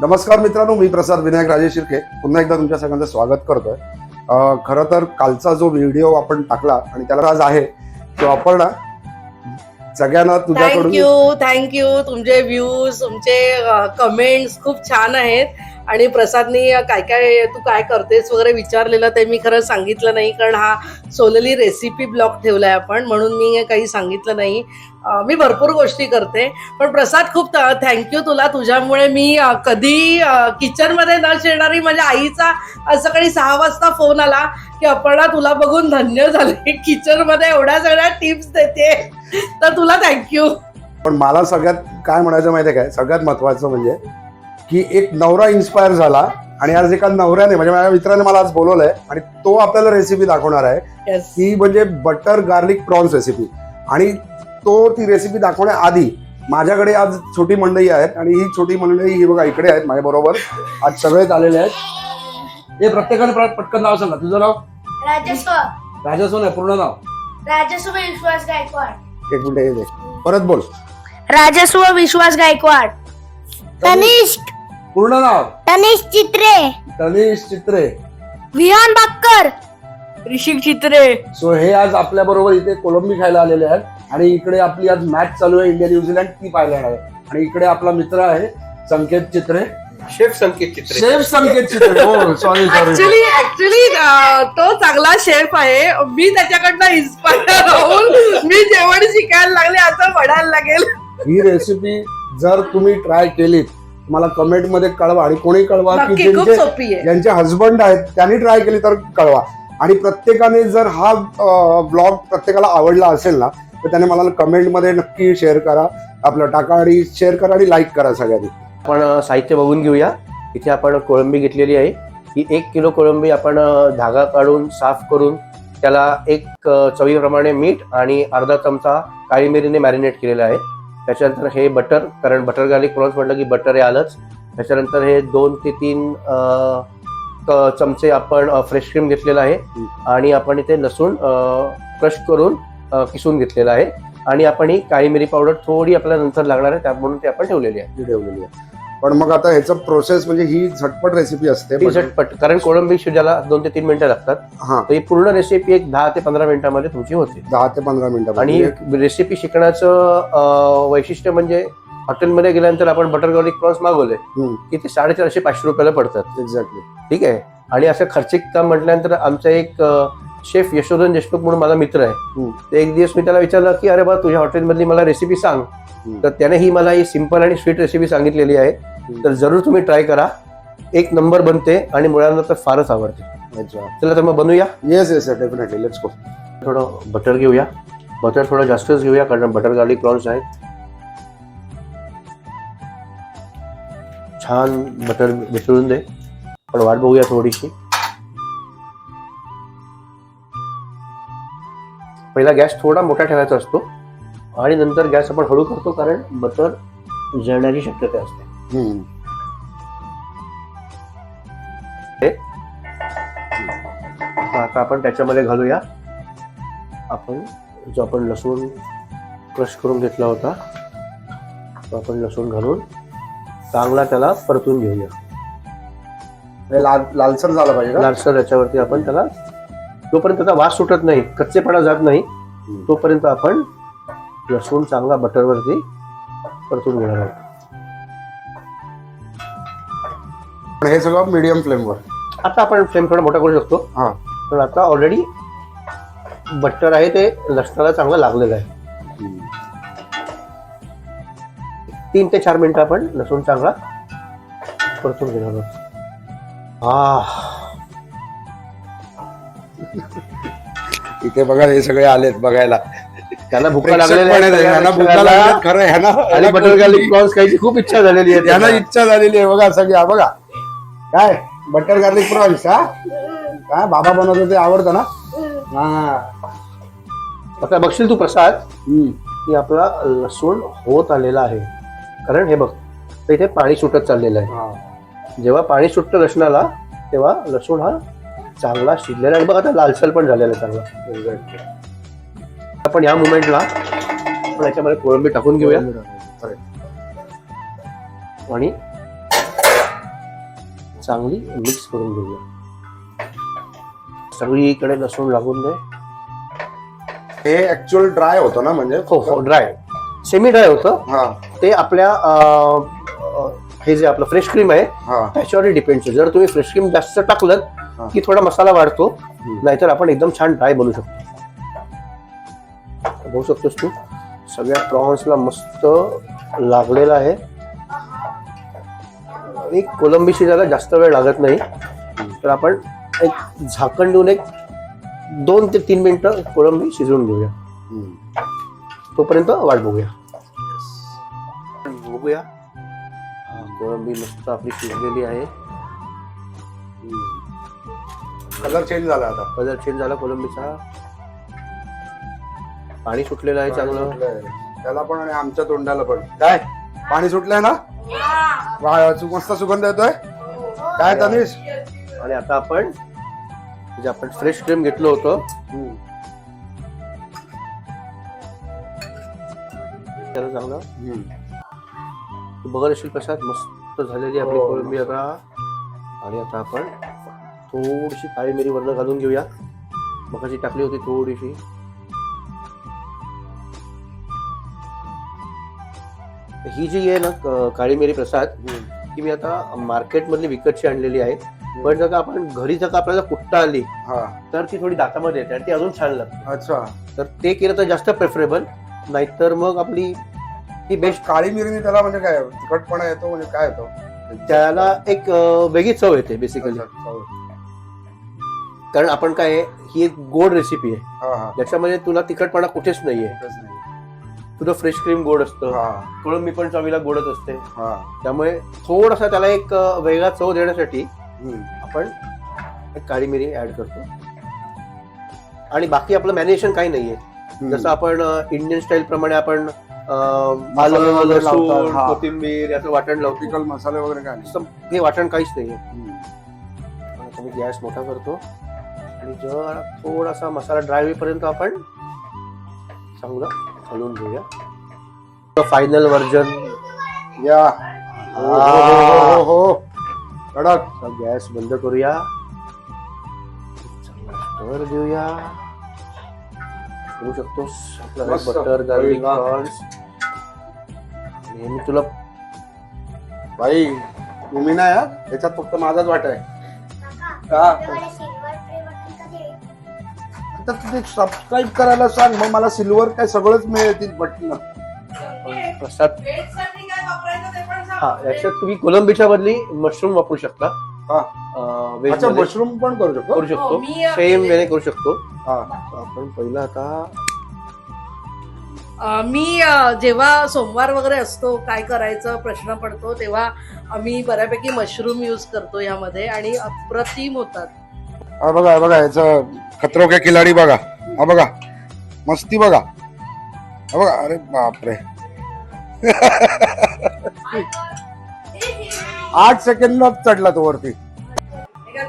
नमस्कार मित्रांनो, मी प्रसाद विनायक राजेश शिर्के पुन्हा एकदा तुमच्या सगळ्यांचं स्वागत करतोय. खरं तर कालचा जो व्हिडिओ आपण टाकला आणि त्याला आज आहे तो अपर्णा सगळ्यांना तुझ्याकडून थँक्यू. तुमचे व्ह्यूज, तुमचे कमेंट्स खूप छान आहेत. आणि प्रसादनी काय तू काय करतेस वगैरे विचारलेलं ते मी खरं सांगितलं नाही, कारण हा सोलली रेसिपी ब्लॉग ठेवलाय आपण, म्हणून मी काही सांगितलं नाही. मी भरपूर गोष्टी करते, पण प्रसाद खूप थँक्यू तुला. तुझ्यामुळे मी कधी किचनमध्ये न शिरणारी माझ्या आईचा सकाळी 6 वाजता फोन आला की अपर्णा तुला बघून धन्य झाले, किचनमध्ये एवढ्या सगळ्या टिप्स देते, तर तुला थँक्यू. पण मला सगळ्यात काय म्हणायचं माहितीये काय, सगळ्यात महत्वाचं म्हणजे की एक नवरा इन्स्पायर झाला आणि आज एका नवऱ्याने म्हणजे माझ्या मित्राने मला आज बोलवलंय आणि तो आपल्याला रेसिपी दाखवणार आहे. ती म्हणजे बटर गार्लिक प्रॉन्स रेसिपी. आणि तो ती रेसिपी दाखवण्याआधी माझ्याकडे आज छोटी मंडळी आहेत आणि ही छोटी मंडळी ही बघा इकडे आहेत माझ्या बरोबर. आज सगळेच आलेले आहेत. हे प्रत्येकाने पटकन नाव सांगा. तुझं नाव? राजस्व नाही, पूर्ण नाव? राजस्व विश्वास गायकवाड. एक मिनिट हे परत बोल. राजस्व विश्वास गायकवाड. तनिष्क. पूर्ण नाव? तनिष्क चित्रे. तनिष चित्रे. विहान बाक्कर. ऋषिक चित्रे. सो हे आज आपल्या बरोबर इथे कोलंबी खायला आलेले आहेत आणि इकडे आपली आज मॅच चालू आहे इंडिया न्यूझीलंड, ती पाहायला येणार आहे. आणि इकडे आपला मित्र आहे संकेत चित्रे, शेफ संकेत चित्रे. शेफ संकेत चित्रे. हो सॉरी ऍक्च्युली तो चांगला शेफ आहे. मी त्याच्याकडनं इन्स्पायर होऊन मी जेवण शिकायला लागले असं म्हणायला लागेल. ही रेसिपी जर तुम्ही ट्राय केलीत मला कमेंट मध्ये कळवा आणि कोणी कळवा की नक्की, खूप सोपी आहे. ज्यांचे हजबंड आहेत त्यांनी ट्राय केली तर कळवा. आणि प्रत्येकाने जर हा ब्लॉग प्रत्येकाला आवडला असेल ना तर त्याने मला कमेंट मध्ये नक्की शेअर करा, आपलं टाका आणि शेअर करा आणि लाईक करा सगळ्यांनी. आपण साहित्य बघून घेऊया. इथे आपण कोळंबी घेतलेली आहे. ही 1 किलो कोळंबी आपण धागा काढून साफ करून त्याला एक चवीप्रमाणे मीठ आणि अर्धा चमचा काळी मिरीने मॅरिनेट केलेलं आहे. त्याच्यानंतर हे बटर, कारण बटर गार्लिक प्रॉन्स म्हटलं की बटर हे आलंच. त्याच्यानंतर हे 2 ते 3 चमचे आपण फ्रेश क्रीम घेतलेला आहे आणि आपण इथे लसूण क्रश करून किसून घेतलेला आहे. आणि आपण ही काळी मिरी पावडर थोडी आपल्याला नंतर लागणार आहे त्या म्हणून ते आपण ठेवलेली आहे. पण मग आता ह्याचं प्रोसेस म्हणजे ही झटपट रेसिपी असते. ती झटपट, कारण कोळंबी शिजायला 2 ते 3 मिनिटं लागतात. हा, तर ही पूर्ण रेसिपी एक 10 ते 15 मिनिटांमध्ये तुमची होते. 10 ते 15 मिनिटं. आणि रेसिपी शिकण्याचं वैशिष्ट्य म्हणजे हॉटेलमध्ये गेल्यानंतर आपण बटर गार्लिक प्रॉन्स मागवले की ते 450-500 रुपयाला पडतात. एक्झॅक्टली. ठीक आहे. आणि असं खर्चिक काम म्हटल्यानंतर आमचा एक शेफ यशोधन देशमुख म्हणून माझा मित्र आहे. तर एक दिवस मी त्याला विचारलं की अरे बा तुझ्या हॉटेलमधली मला रेसिपी सांग. तर त्याने ही मला ही सिंपल आणि स्वीट रेसिपी सांगितलेली आहे. तर जरूर तुम्ही ट्राय करा. 1 नंबर बनते आणि मुलांना तर फारच आवडते. अच्छा, चला तर मग बनवूया. Yes definitely, let's go. थोडं बटर घेऊया. बटर थोडं जास्तच घेऊया कारण बटर गार्लिक प्रॉन्स आहेत. छान बटर मिसळून दे. पण वाट बघूया थोडीशी. पहिला गॅस थोडा मोठा ठेवायचा असतो आणि नंतर गॅस आपण हळू करतो कारण बटर जळण्याची शक्यता असते. आता आपण त्याच्यामध्ये घालूया आपण जो आपण लसूण क्रश करून घेतला होता तो आपण लसूण घालून चांगला त्याला परतून घेऊया. लालसर झाला पाहिजे. लालसर याच्यावरती आपण त्याला जोपर्यंत त्याचा वास सुटत नाही, कच्चेपणा जात नाही, तोपर्यंत आपण लसूण चांगला बटरवरती परतून घेणार आहोत. हे सगळं मीडियम फ्लेमवर. आता आपण फ्लेम थोडा मोठा करू शकतो. हा, पण आता ऑलरेडी बटर आहे ते लसणाला चांगलं लागलेलं आहे. 3 ते 4 मिनिटं आपण लसूण चांगला परतून घेणार आहोत. इथे बघा हे सगळे आलेत बघायला. त्यांना भुका लागलेल्या आहेत. खरं आहे आणि बटर गार्लिक प्रॉन्स खायची खूप इच्छा झालेली आहे. त्यांना इच्छा झालेली आहे. बघा सगळ्या बघा काय बटर गार्लिक प्रॉन्स. हा काय बाबा बनवतो ते आवडतं ना. हा, आता बघशील तू प्रसाद की आपला लसूण होत आलेला आहे. कारण हे बघ तर इथे पाणी सुटत चाललेलं आहे. जेव्हा पाणी सुटतं लसणाला तेव्हा लसूण हा चांगला शिजलेला आहे. बघ आता लालसर पण झालेला आहे चांगला. आपण या मुमेंटला आपण याच्यामध्ये कोळंबी टाकून घेऊया आणि चांगली मिक्स करून घेऊया. सगळीकडे लसूण लागून दे. हे ऍक्च्युअल ड्राय होतं ना म्हणजे? हो ड्राय, सेमी ड्राय होतं हा ते. आपल्या हे जे आपलं फ्रेश क्रीम आहे हा त्याच्यावर डिपेंड. जर तुम्ही फ्रेश क्रीम जास्त टाकलं हा. की थोडा मसाला वाढतो, नाहीतर आपण एकदम छान ड्राय बनवू शकतो. बघू शकतोस तू सगळ्या प्रॉन्सला मस्त लागलेला आहे. आणि कोलंबी शिजायला जास्त वेळ लागत नाही, तर आपण एक झाकण देऊन एक 2 ते 3 मिनिटं कोलंबी शिजवून घेऊया. तोपर्यंत वाट बघूया. बघूया कोळंबी मस्त आपली शिजलेली आहे. कलर चेंज झाला आता. कलर चेंज झाला कोळंबीचा. पाणी सुटलेलं आहे चांगलं. त्याला पण आणि आमच्या तोंडाला पण. काय पाणी सुटलंय ना? मस्त सुगंध येतोय. काय तनिष? आणि आता आपण जे आपण फ्रेश क्रीम घेतलं होतं त्याला चांगलं तू बघत असेल कशात मस्त झालेली आपली कोळंबी आता. आणि आता आपण थोडीशी काळी मिरी वरनं घालून घेऊया. मगाशी टाकली होती थोडीशी. ही जी आहे ना काळी मिरी प्रसाद, ही मी आता मार्केट मधली विकतची आणलेली आहे. पण जर का आपण घरी जर का आपल्याला कुट्टा आली तर ती थोडी दातामध्ये येते आणि ती अजून छान लागते. अच्छा, तर ते केलं तर जास्त प्रेफरेबल. नाहीतर मग आपली ही बेस्ट. काळी मिरीने त्याला म्हणजे काय तिखटपणा येतो म्हणजे काय येतो? त्याला एक वेगळी चव येते बेसिकली. कारण आपण काय आहे, ही एक गोड रेसिपी आहे ज्याच्यामध्ये तुला तिखटपणा कुठेच नाहीये. तुझं फ्रेश क्रीम गोड असतं, कोळंबी पण चवीला गोडच असते. त्यामुळे थोडासा त्याला एक वेगळा चव देण्यासाठी आपण एक काळी मिरी ऍड करतो. आणि बाकी आपलं मॅरिनेशन काही नाहीये. जसं आपण इंडियन स्टाईल प्रमाणे आपण आलं, लसूण, कोथिंबीर याचं वाटण लावतो. मसाले वगैरे काय नाही. हे वाटण काहीच नाहीये. मी गॅस मोठा करतो आणि जर थोडासा मसाला ड्राय होईपर्यंत आपण चांगलं हलवून घेऊया. फायनल व्हर्जन या. हो कडक. गॅस बंद करूया. चांगला स्टर देऊया. बघू शकतोस आपला बटर गार्लिक प्रॉन्स. आणि मी तुला भाई तुम्ही ना यार त्याच्यात फक्त माझाच वाटा आहे का? आता तुम्ही सबस्क्राईब करायला सांग, मग मला सिल्वर काय सगळंच मिळतील बटन. प्रसाद. हा, याच्यात तुम्ही कोलंबीच्या बदली मशरूम वापरू शकता. अच्छा, मशरूम पण करू शकतो. सेम वेने करू शकतो. आपण पहिला आता मी जेव्हा सोमवार वगैरे असतो काय करायचं प्रश्न पडतो तेव्हा आम्ही बऱ्यापैकी मशरूम यूज करतो यामध्ये आणि अप्रतिम होतात. हा बघा बघा याचं खतरो के खिलाडी बघा. हा बघा मस्ती बघा. हा बघा. अरे बापरे 8 सेकंदात चढला तो वरती.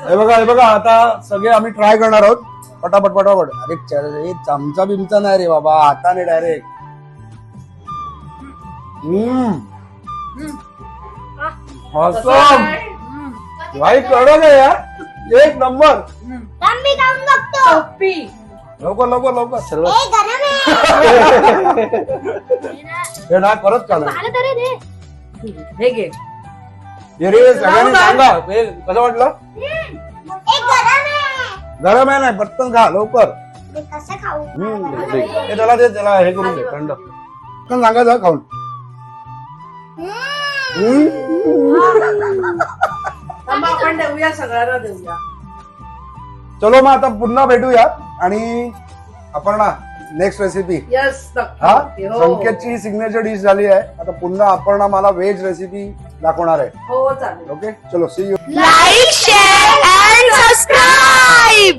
हे बघा आता सगळे आम्ही ट्राय करणार आहोत पटापट पटापट. अरे चमचा बिमचा नाही रे बाबा, हाताने डायरेक्ट. भाई कडक आहे यार, एक नंबर. लवकर लवकर लवकर. सर्व हे ना परत चालू. हे घे. रे सगळ्यांनी सांगा हे कसं वाटलं? गरम आहे नाही, पटकन खा लवकर. हे त्याला दे, त्याला हे करून दे थंड. पण सांगा जा खाऊन. आपण देऊया, सगळ्यांना देऊया. चलो मग आता पुन्हा भेटूया आणि आपण ना नेक्स्ट रेसिपी. यस. हा संकेतची सिग्नेचर डिश झाली आहे. आता पुन्हा आपण मला व्हेज रेसिपी दाखवणार आहे. हो चालेल. ओके चलो see you. Like, share and subscribe.